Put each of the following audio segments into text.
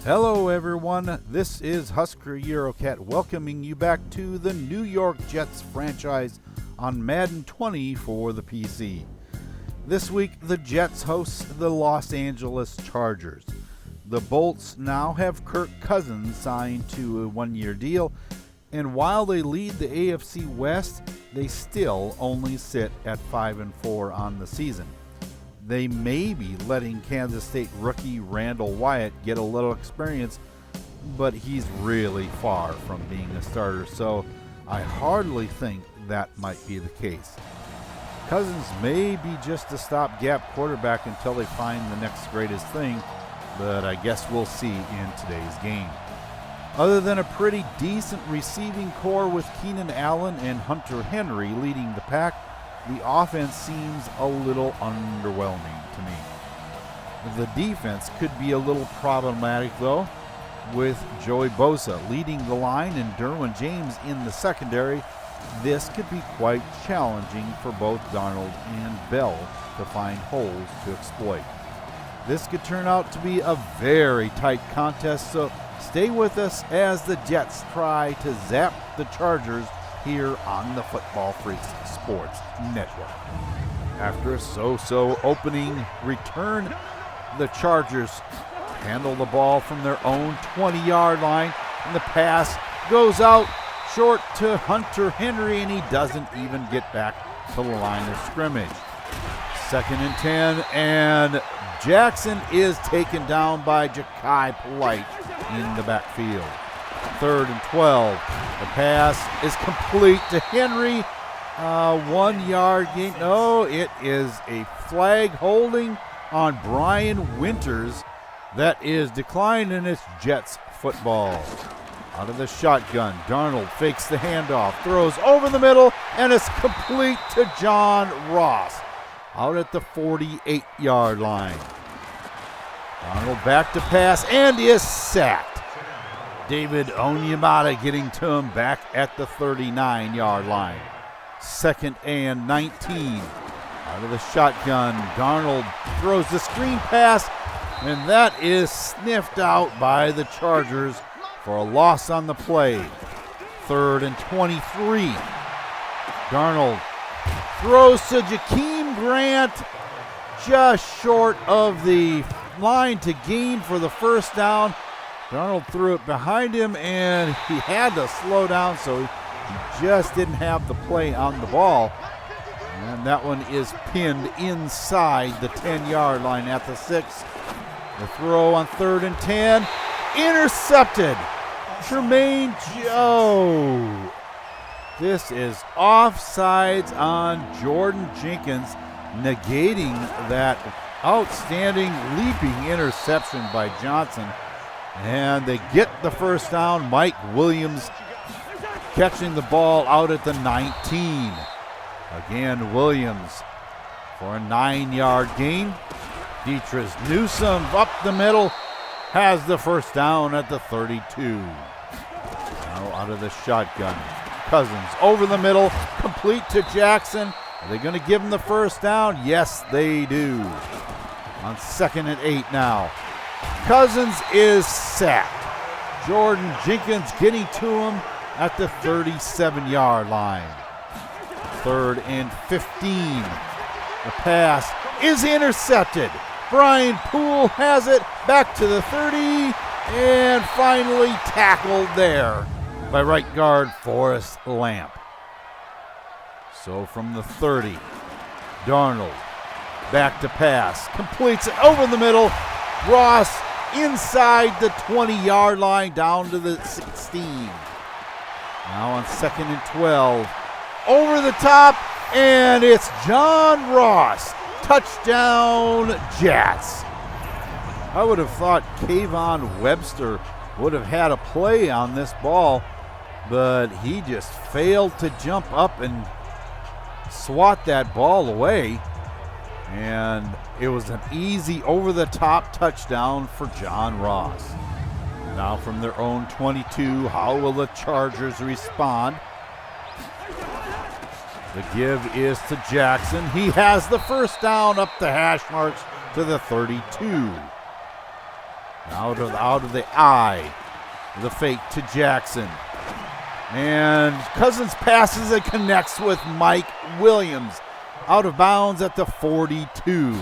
Hello everyone, this is Husker Eurocat welcoming you back to the New York Jets franchise on Madden 20 for the PC. This week the Jets host the Los Angeles Chargers. The Bolts now have Kirk Cousins signed to a one-year deal, and while they lead the AFC West, they still only sit at 5-4 on the season. They may be letting Kansas State rookie Randall Wyatt get a little experience, but he's really far from being a starter, so I hardly think that might be the case. Cousins may be just a stopgap quarterback until they find the next greatest thing, but I guess we'll see in today's game. Other than a pretty decent receiving core with Keenan Allen and Hunter Henry leading the pack, the offense seems a little underwhelming to me. The defense could be a little problematic though, with Joey Bosa leading the line and Derwin James in the secondary. This could be quite challenging for both Darnold and Bell to find holes to exploit. This could turn out to be a very tight contest, so stay with us as the Jets try to zap the Chargers here on the Football Freaks Sports Network. After a so-so opening return, the Chargers handle the ball from their own 20-yard line, and the pass goes out short to Hunter Henry, and he doesn't even get back to the line of scrimmage. 2nd and 10, and Jackson is taken down by Ja'Kai Polite in the backfield. 3rd and 12. The pass is complete to Henry. 1 yard gain. No, it is a flag holding on Brian Winters that is declined, and it's Jets football. Out of the shotgun, Darnold fakes the handoff, throws over the middle, and it's complete to John Ross out at the 48-yard line. Darnold back to pass and is sacked. David Onyemata getting to him back at the 39-yard line. 2nd and 19. Out of the shotgun, Darnold throws the screen pass, and that is sniffed out by the Chargers for a loss on the play. 3rd and 23. Darnold throws to Jakeem Grant just short of the line to gain for the first down. Darnold threw it behind him, and he had to slow down, so he just didn't have the play on the ball. And that one is pinned inside the 10-yard line at the 6. The throw on 3rd and 10, intercepted. Tremaine Joe. This is offsides on Jordan Jenkins, negating that outstanding leaping interception by Johnson. And they get the first down. Mike Williams catching the ball out at the 19. Again, Williams for a 9-yard gain. Deatrice Newsome up the middle has the first down at the 32. Now out of the shotgun. Cousins over the middle, complete to Jackson. Are they going to give him the first down? Yes, they do. On 2nd and 8 now. Cousins is sacked. Jordan Jenkins getting to him at the 37-yard line. 3rd and 15. The pass is intercepted. Brian Poole has it back to the 30 and finally tackled there by right guard Forrest Lamp. So from the 30, Darnold back to pass, completes it over the middle. Ross inside the 20-yard line down to the 16. Now on 2nd and 12. Over the top, and it's John Ross. Touchdown, Jets. I would have thought Kayvon Webster would have had a play on this ball, but he just failed to jump up and swat that ball away. And it was an easy over-the-top touchdown for John Ross. Now from their own 22, how will the Chargers respond? The give is to Jackson. He has the first down up the hash marks to the 32. Out of the eye. The fake to Jackson. And Cousins passes and connects with Mike Williams. Out of bounds at the 42.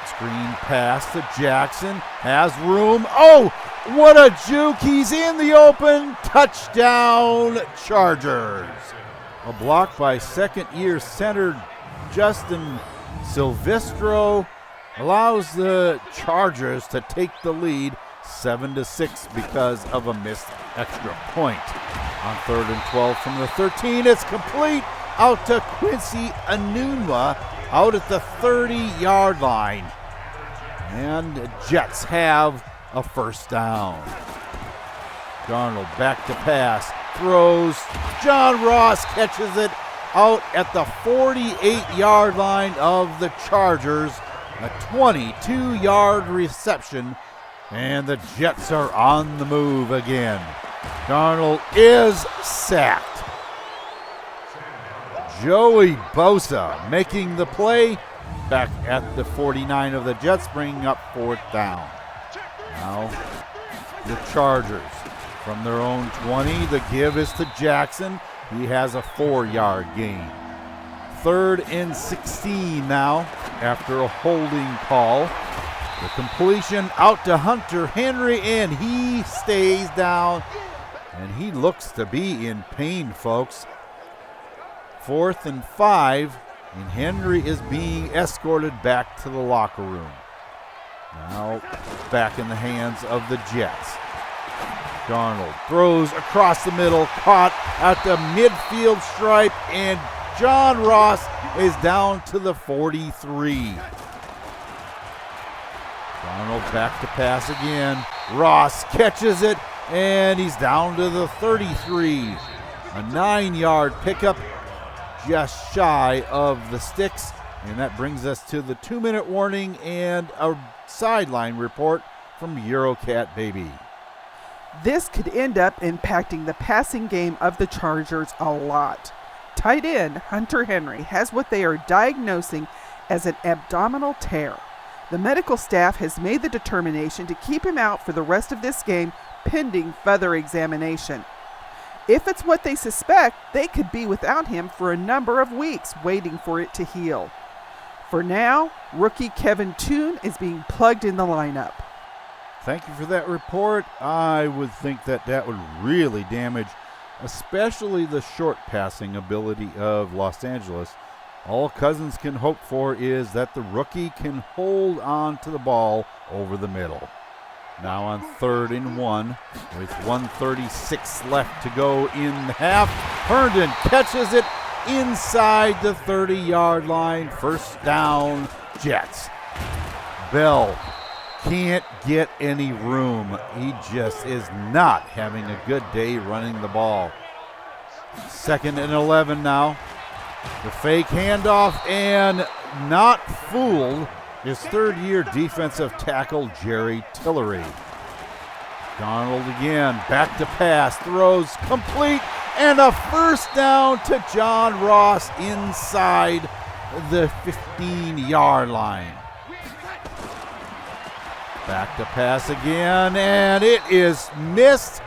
Screen pass to Jackson. Has room. Oh, what a juke. He's in the open. Touchdown, Chargers. A block by second-year center Justin Silvestro allows the Chargers to take the lead 7-6 because of a missed extra point. On 3rd and 12 from the 13, it's complete out to Quincy Enunwa out at the 30-yard line. And Jets have a first down. Darnold back to pass, throws. John Ross catches it out at the 48-yard line of the Chargers. A 22-yard reception, and the Jets are on the move again. Darnold is sacked. Joey Bosa making the play back at the 49 of the Jets, bringing up 4th down. Now the Chargers from their own 20. The give is to Jackson. He has a 4-yard gain. 3rd and 16 now after a holding call. The completion out to Hunter Henry, and he stays down. And he looks to be in pain, folks. 4th and 5, and Henry is being escorted back to the locker room. Now back in the hands of the Jets. Darnold throws across the middle, caught at the midfield stripe, and John Ross is down to the 43. Darnold back to pass again. Ross catches it, and he's down to the 33. A 9-yard pickup just shy of the sticks, and that brings us to the 2-minute warning and a sideline report from Eurocat Baby. This could end up impacting the passing game of the Chargers a lot. Tight end Hunter Henry has what they are diagnosing as an abdominal tear. The medical staff has made the determination to keep him out for the rest of this game pending further examination. If it's what they suspect, they could be without him for a number of weeks waiting for it to heal. For now, rookie Kevin Toon is being plugged in the lineup. Thank you for that report. I would think that would really damage, especially the short passing ability of Los Angeles. All Cousins can hope for is that the rookie can hold on to the ball over the middle. Now on 3rd and 1, with 1:36 left to go in the half, Herndon catches it inside the 30-yard line. First down, Jets. Bell can't get any room. He just is not having a good day running the ball. 2nd and 11 now. The fake handoff, and not fooled is 3rd-year defensive tackle Jerry Tillery. Donald again, back to pass, throws complete, and a first down to John Ross inside the 15-yard line. Back to pass again, and it is missed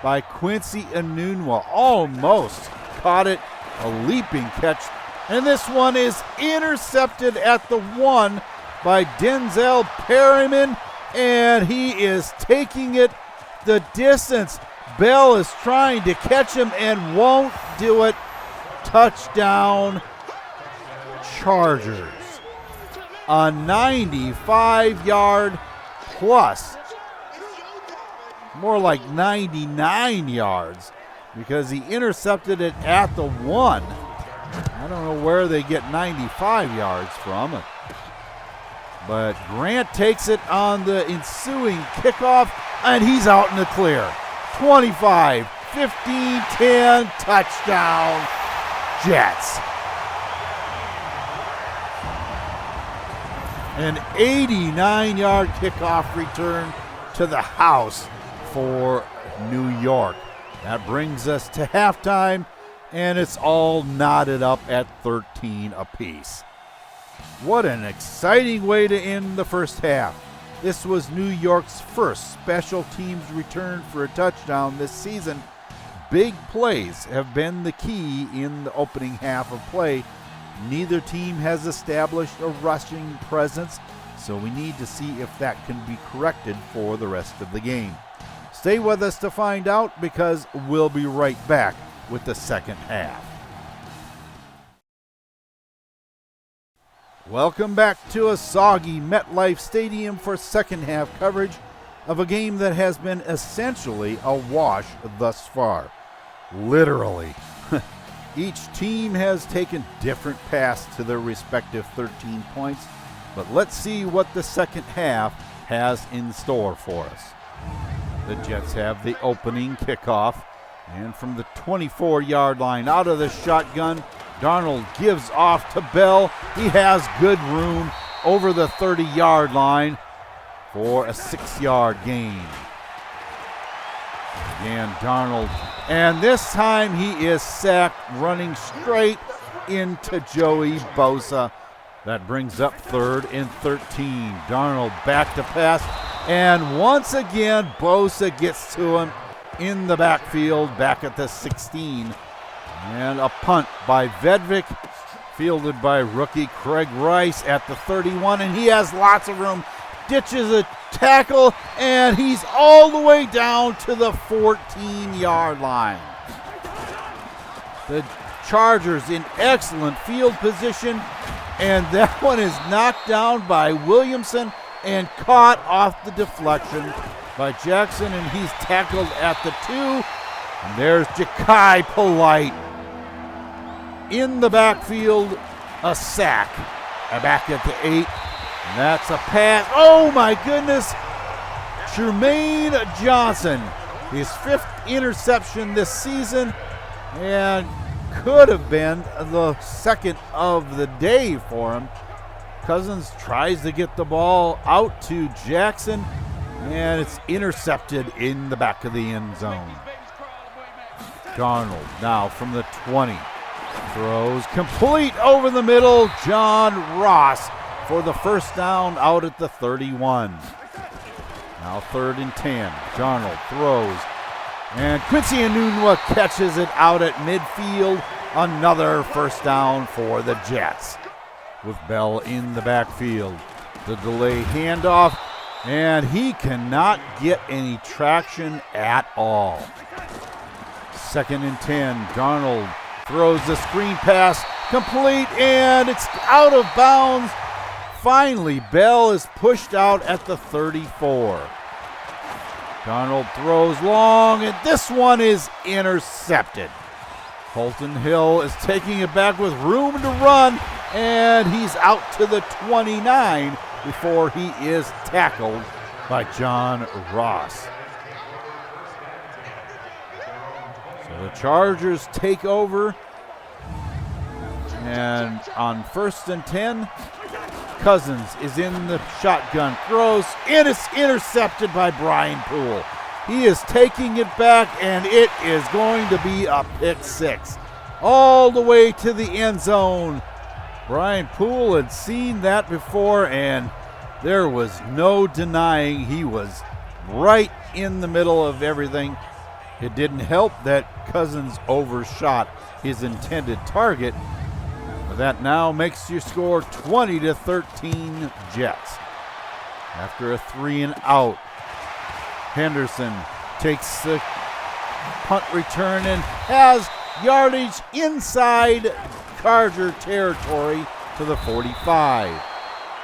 by Quincy Enunwa. Almost caught it, a leaping catch, and this one is intercepted at the 1 by Denzel Perryman, and he is taking it the distance. Bell is trying to catch him and won't do it. Touchdown, Chargers. A 95-yard plus, more like 99 yards, because he intercepted it at the 1. I don't know where they get 95 yards from. But Grant takes it on the ensuing kickoff, and he's out in the clear. 25, 15, 10, touchdown, Jets. An 89-yard kickoff return to the house for New York. That brings us to halftime, and it's all knotted up at 13 apiece. What an exciting way to end the first half. This was New York's first special teams return for a touchdown this season. Big plays have been the key in the opening half of play. Neither team has established a rushing presence, so we need to see if that can be corrected for the rest of the game. Stay with us to find out, because we'll be right back with the second half. Welcome back to a soggy MetLife Stadium for second half coverage of a game that has been essentially a wash thus far. Literally. Each team has taken different paths to their respective 13 points, but let's see what the second half has in store for us. The Jets have the opening kickoff, and from the 24-yard line out of the shotgun, Darnold gives off to Bell. He has good room over the 30-yard line for a 6-yard gain. Again, Darnold, and this time he is sacked running straight into Joey Bosa. That brings up 3rd and 13. Darnold back to pass, and once again Bosa gets to him in the backfield back at the 16. And a punt by Vedvik, fielded by rookie Craig Rice at the 31, and he has lots of room, ditches a tackle, and he's all the way down to the 14-yard line. The Chargers in excellent field position, and that one is knocked down by Williamson and caught off the deflection by Jackson, and he's tackled at the 2. And there's Ja'Kai Polite in the backfield, a sack. Back at the 8, and that's a pass. Oh my goodness! Jermaine Johnson, his 5th interception this season, and could have been the 2nd of the day for him. Cousins tries to get the ball out to Jackson, and it's intercepted in the back of the end zone. Darnold now from the 20. Throws complete over the middle. John Ross for the first down out at the 31. Now 3rd and 10. Darnold throws, and Quincy Enunwa catches it out at midfield. Another first down for the Jets. With Bell in the backfield. The delay handoff, and he cannot get any traction at all. 2nd and 10. Darnold throws the screen pass complete, and it's out of bounds. Finally, Bell is pushed out at the 34. Darnold throws long, and this one is intercepted. Holton Hill is taking it back with room to run, and he's out to the 29 before he is tackled by John Ross. So the Chargers take over, and on 1st and 10, Cousins is in the shotgun, throws, and it's intercepted by Brian Poole. He is taking it back, and it is going to be a pick 6 all the way to the end zone. Brian Poole had seen that before, and there was no denying he was right in the middle of everything. It didn't help that Cousins overshot his intended target. That now makes your score 20-13 Jets. After a 3 and out, Henderson takes the punt return and has yardage inside Charger territory to the 45.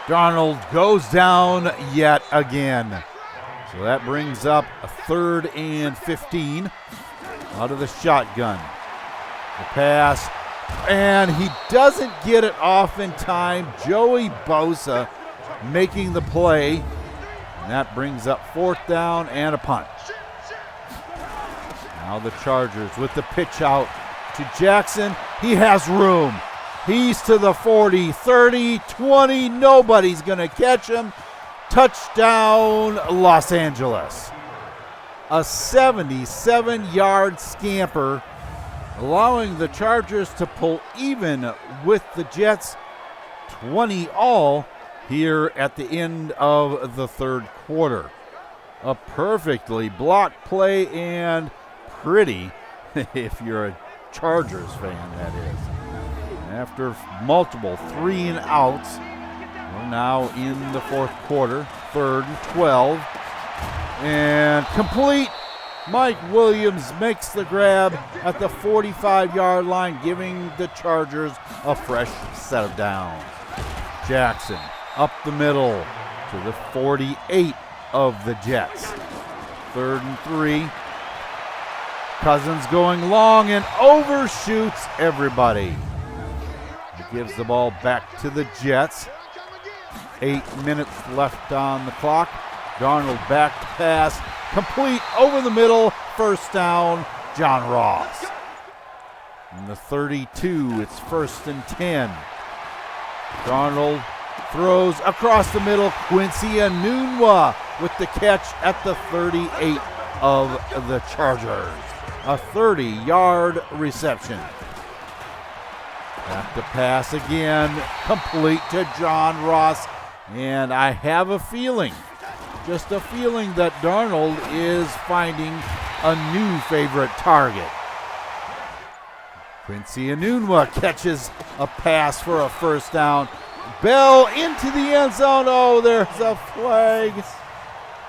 Darnold goes down yet again. So that brings up a 3rd and 15 out of the shotgun. The pass, and he doesn't get it off in time. Joey Bosa making the play, and that brings up 4th down and a punt. Now the Chargers with the pitch out to Jackson. He has room. He's to the 40, 30, 20. Nobody's going to catch him. Touchdown, Los Angeles. A 77-yard scamper, allowing the Chargers to pull even with the Jets, 20 all, here at the end of the third quarter. A perfectly blocked play, and pretty, if you're a Chargers fan, that is. After multiple 3-and-outs, we're now in the fourth quarter, 3rd and 12. And complete. Mike Williams makes the grab at the 45-yard line, giving the Chargers a fresh set of downs. Jackson up the middle to the 48 of the Jets. 3rd and 3. Cousins going long and overshoots everybody. He gives the ball back to the Jets. 8 minutes left on the clock. Darnold back to pass. Complete over the middle. First down, John Ross. In the 32, it's 1st and 10. Darnold throws across the middle. Quincy Enunwa with the catch at the 38 of the Chargers. A 30-yard reception. Back to pass again. Complete to John Ross. And I have a feeling, just a feeling, that Darnold is finding a new favorite target. Quincy Enunwa catches a pass for a first down. Bell into the end zone. Oh, there's a flag.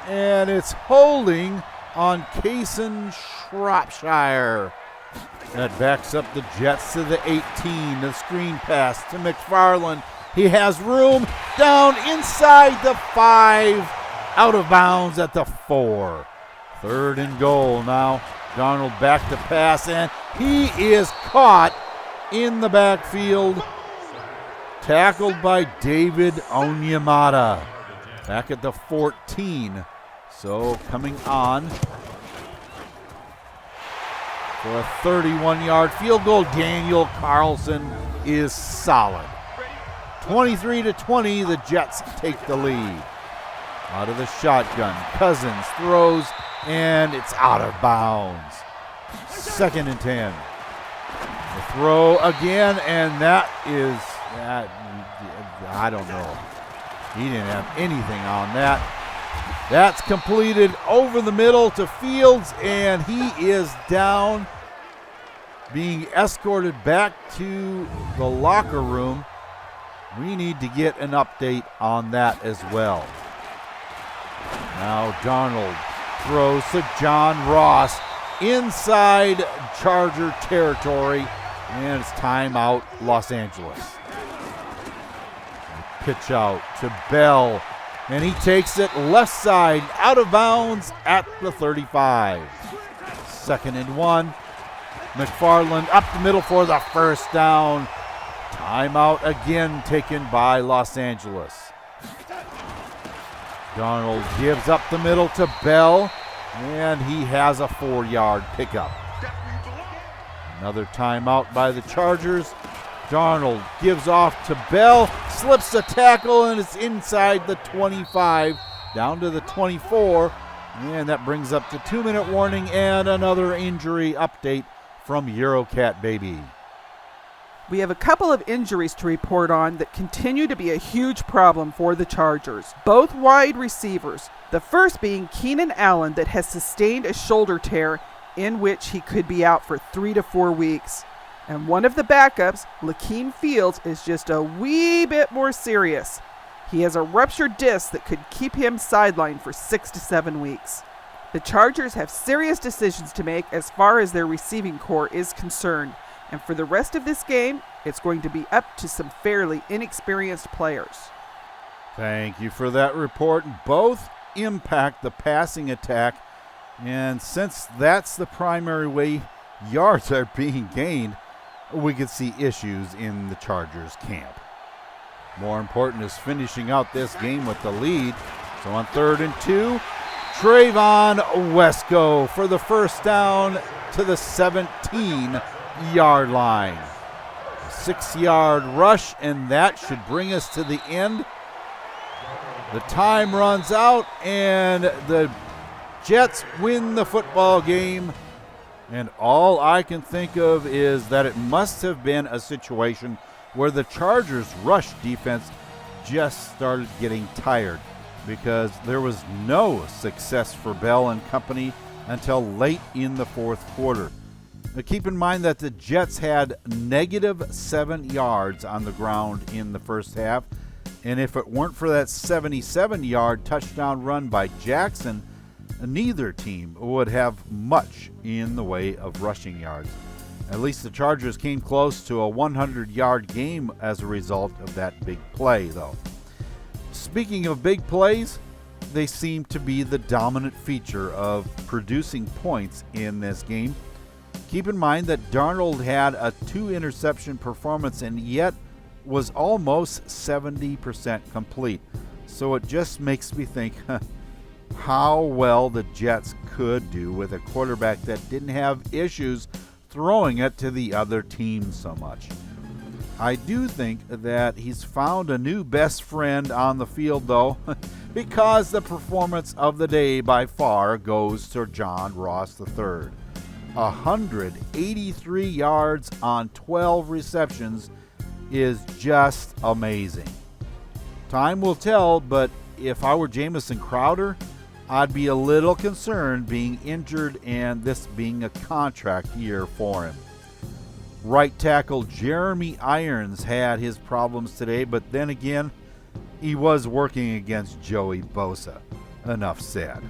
And it's holding on Kason Shropshire. That backs up the Jets to the 18. The screen pass to McFarland. He has room down inside the 5. Out of bounds at the 4. 3rd and goal now. Darnold back to pass, and he is caught in the backfield. Tackled by David Onyemata. Back at the 14. So coming on for a 31-yard field goal. Daniel Carlson is solid. 23-20, the Jets take the lead. Out of the shotgun, Cousins throws, and it's out of bounds. 2nd and 10. The throw again, and that, I don't know. He didn't have anything on that. That's completed over the middle to Fields, and he is down, being escorted back to the locker room. We need to get an update on that as well. Now Darnold throws to John Ross inside Charger territory, and it's timeout, Los Angeles. Pitch out to Bell, and he takes it left side, out of bounds at the 35. 2nd and 1. McFarland up the middle for the first down. Timeout again taken by Los Angeles. Darnold gives up the middle to Bell, and he has a 4-yard pickup. Another timeout by the Chargers. Darnold gives off to Bell, slips a tackle, and it's inside the 25, down to the 24, and that brings up the 2-minute warning and another injury update from Eurocat Baby. We have a couple of injuries to report on that continue to be a huge problem for the Chargers. Both wide receivers. The first being Keenan Allen, that has sustained a shoulder tear in which he could be out for 3 to 4 weeks. And one of the backups, Lakeem Fields, is just a wee bit more serious. He has a ruptured disc that could keep him sidelined for 6 to 7 weeks. The Chargers have serious decisions to make as far as their receiving core is concerned. And for the rest of this game, it's going to be up to some fairly inexperienced players. Thank you for that report. Both impact the passing attack, and since that's the primary way yards are being gained, we could see issues in the Chargers camp. More important is finishing out this game with the lead. So on 3rd and 2, Trayvon Wesco for the first down to the 17-yard line. 6-yard rush, and that should bring us to the end. The time runs out, and the Jets win the football game. And all I can think of is that it must have been a situation where the Chargers' rush defense just started getting tired because there was no success for Bell and company until late in the fourth quarter. Now, keep in mind that the Jets had -7 yards on the ground in the first half, and if it weren't for that 77-yard touchdown run by Jackson, neither team would have much in the way of rushing yards. At least the Chargers came close to a 100-yard game as a result of that big play, though. Speaking of big plays, they seem to be the dominant feature of producing points in this game. Keep in mind that Darnold had a 2-interception performance and yet was almost 70% complete. So it just makes me think how well the Jets could do with a quarterback that didn't have issues throwing it to the other team so much. I do think that he's found a new best friend on the field, though, because the performance of the day by far goes to John Ross III. 183 yards on 12 receptions is just amazing. Time will tell, but if I were Jamison Crowder, I'd be a little concerned being injured and this being a contract year for him. Right tackle Jeremy Irons had his problems today, but then again, he was working against Joey Bosa. Enough said.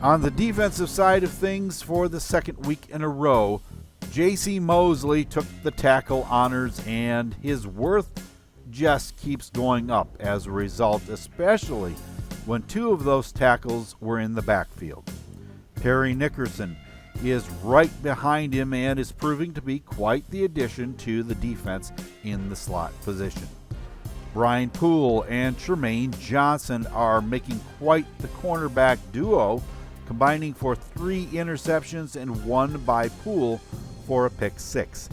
On the defensive side of things, for the second week in a row, J.C. Mosley took the tackle honors, and his worth just keeps going up as a result, especially when 2 of those tackles were in the backfield. Perry Nickerson is right behind him and is proving to be quite the addition to the defense in the slot position. Brian Poole and Tremaine Johnson are making quite the cornerback duo, combining for 3 interceptions and 1 by Poole for a pick 6.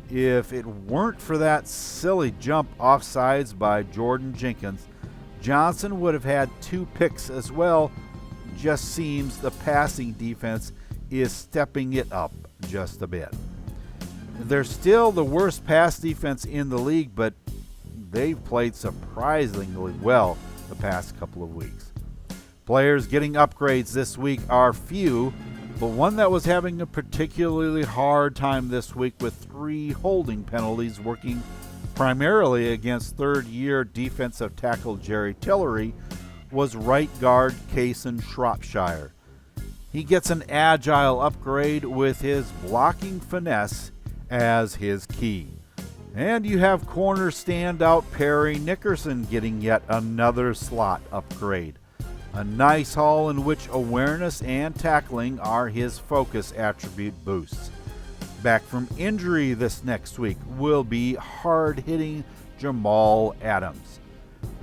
If it weren't for that silly jump offsides by Jordan Jenkins, Johnson would have had 2 picks as well. Just seems the passing defense is stepping it up just a bit. They're still the worst pass defense in the league, but they've played surprisingly well the past couple of weeks. Players getting upgrades this week are few, but one that was having a particularly hard time this week with 3 holding penalties working primarily against third-year defensive tackle Jerry Tillery was right guard Kason Shropshire. He gets an agile upgrade with his blocking finesse as his key. And you have corner standout Perry Nickerson getting yet another slot upgrade. A nice haul in which awareness and tackling are his focus attribute boosts. Back from injury this next week will be hard-hitting Jamal Adams.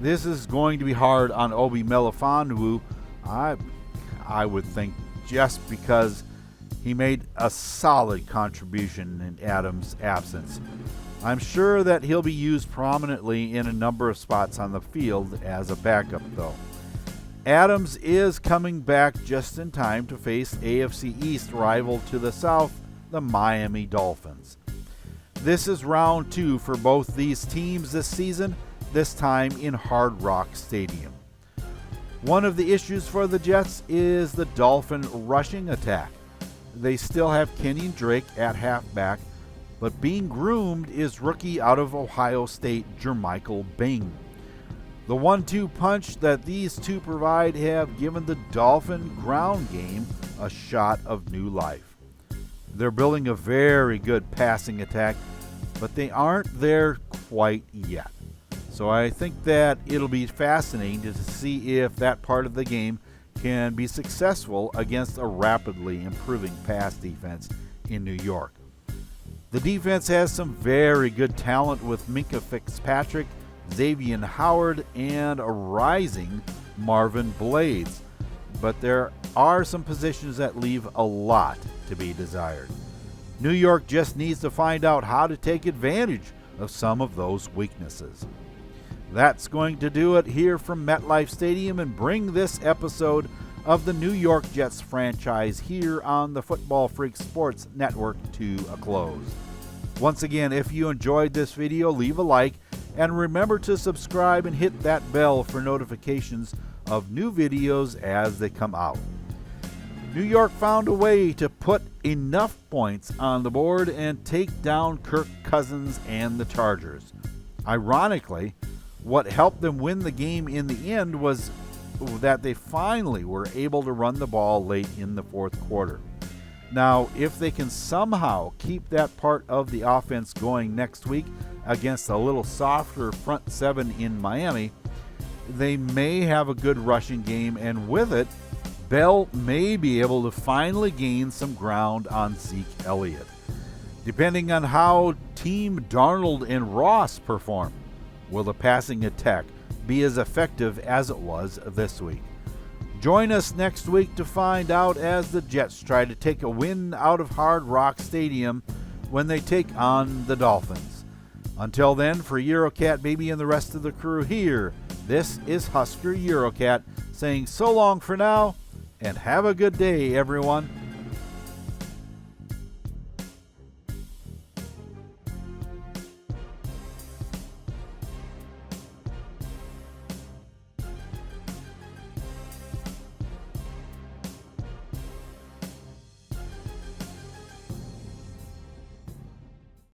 This is going to be hard on Obi Melifonwu, I would think, just because he made a solid contribution in Adams' absence. I'm sure that he'll be used prominently in a number of spots on the field as a backup, though. Adams is coming back just in time to face AFC East rival to the south, the Miami Dolphins. This is round 2 for both these teams this season, this time in Hard Rock Stadium. One of the issues for the Jets is the Dolphin rushing attack. They still have Kenyon Drake at halfback, but being groomed is rookie out of Ohio State Jermichael Bing. The 1-2 punch that these two provide have given the Dolphin ground game a shot of new life. They're building a very good passing attack, but they aren't there quite yet. So I think that it'll be fascinating to see if that part of the game can be successful against a rapidly improving pass defense in New York. The defense has some very good talent with Minka Fitzpatrick, Xavier Howard, and a rising Marvin Blades. But there are some positions that leave a lot to be desired. New York just needs to find out how to take advantage of some of those weaknesses. That's going to do it here from MetLife Stadium and bring this episode of the New York Jets franchise here on the Football Freak Sports Network to a close. Once again, if you enjoyed this video, leave a like And remember to subscribe and hit that bell for notifications of new videos as they come out. New York found a way to put enough points on the board and take down Kirk Cousins and the Chargers. Ironically, what helped them win the game in the end was that they finally were able to run the ball late in the fourth quarter. Now, if they can somehow keep that part of the offense going next week against a little softer front seven in Miami, they may have a good rushing game, and with it, Bell may be able to finally gain some ground on Zeke Elliott. Depending on how Team Darnold and Ross perform, will the passing attack be as effective as it was this week? Join us next week to find out as the Jets try to take a win out of Hard Rock Stadium when they take on the Dolphins. Until then, for Eurocat Baby and the rest of the crew here, this is Husker Eurocat saying so long for now, and have a good day, everyone.